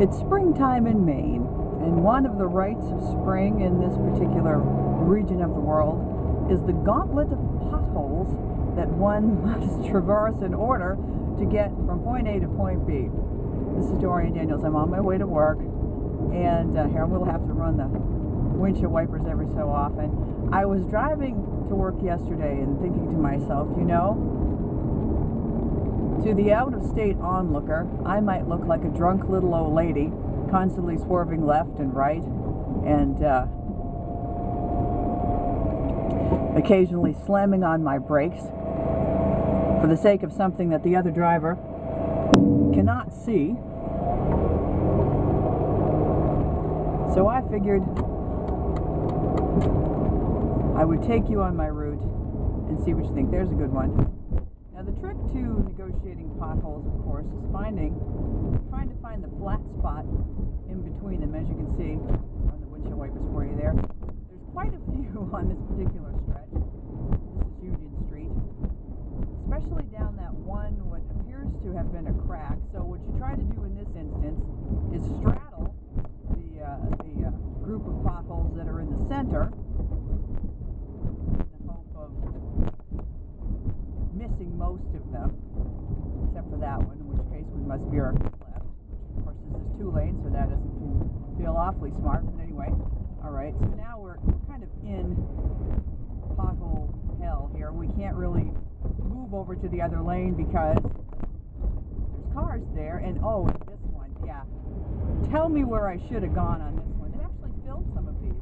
It's springtime in Maine, and one of the rites of spring in this particular region of the world is the gauntlet of potholes that one must traverse in order to get from point A to point B. This is Dorian Daniels. I'm on my way to work, and here we'll have to run the windshield wipers every so often. I was driving to work yesterday and thinking to myself, you know, to the out-of-state onlooker, I might look like a drunk little old lady, constantly swerving left and right, and occasionally slamming on my brakes for the sake of something that the other driver cannot see. So I figured I would take you on my route and see what you think. There's a good one. Now the trick to negotiating potholes, of course, is trying to find the flat spot in between them. As you can see on the windshield wipers for you there, there's quite a few on this particular stretch. This is Union Street, especially down that one what appears to have been a crack. So what you try to do in this instance is straddle the group of potholes that are in the center, in the hope of missing most of them, except for that one, in which case we must veer left. Of course, this is 2 lanes, so that doesn't feel awfully smart. But anyway, all right. So now we're kind of in pothole hell here. We can't really move over to the other lane because there's cars there. And oh, this one, yeah. Tell me where I should have gone on this one. They actually filled some of these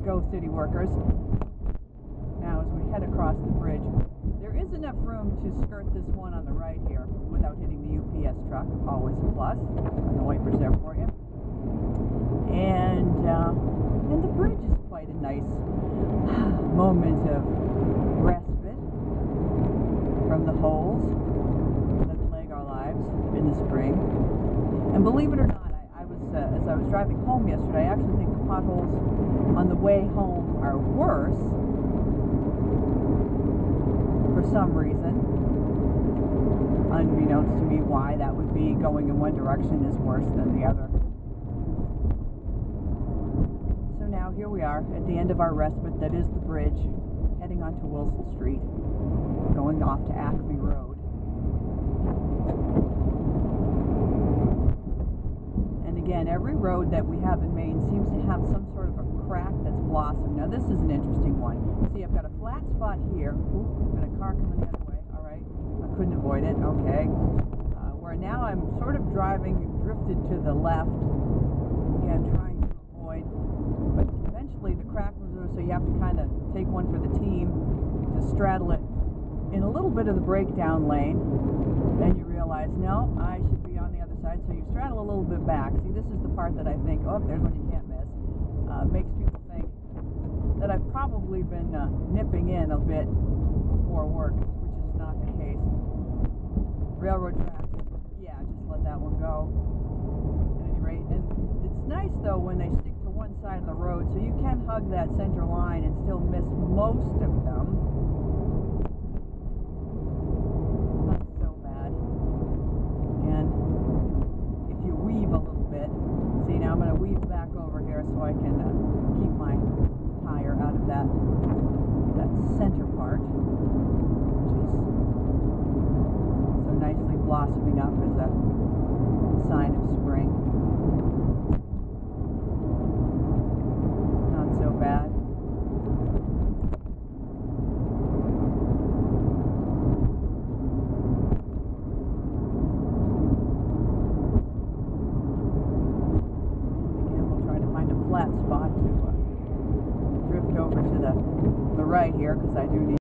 Go City workers. Now, as we head across the bridge, there is enough room to skirt this one on the right here without hitting the UPS truck. Always a plus. And the wipers there for you. And the bridge is quite a nice moment of respite from the holes that plague our lives in the spring. And believe it or not, as I was driving home yesterday, I actually think the potholes on the way home are worse for some reason. Unbeknownst to me why that would be. Going in one direction is worse than the other. So now here we are at the end of our respite that is the bridge, heading onto Wilson Street, going off to Acme Road. Again, every road that we have in Maine seems to have some sort of a crack that's blossomed. Now this is an interesting one. See, I've got a flat spot here. Ooh, I've got a car coming the other way. All right, I couldn't avoid it. Okay. Where now I'm sort of driving drifted to the left. Again, trying to avoid. But eventually the crack was there, so you have to kind of take one for the team to straddle it in a little bit of the breakdown lane. Then you realize, no, I should be on the other side, so you straddle a little bit back. See, this is the part that I think, oh, there's one you can't miss. Makes people think that I've probably been nipping in a bit before work, which is not the case. Railroad tracks, yeah, just let that one go. At any rate, and it's nice though when they stick to one side of the road, so you can hug that center line and still miss most of them. See, now I'm going to weave back over here so I can keep my tire out of that center part, which is so nicely blossoming up as a sign of spring. Not so bad. Flat spot to drift over to the right here, because I do need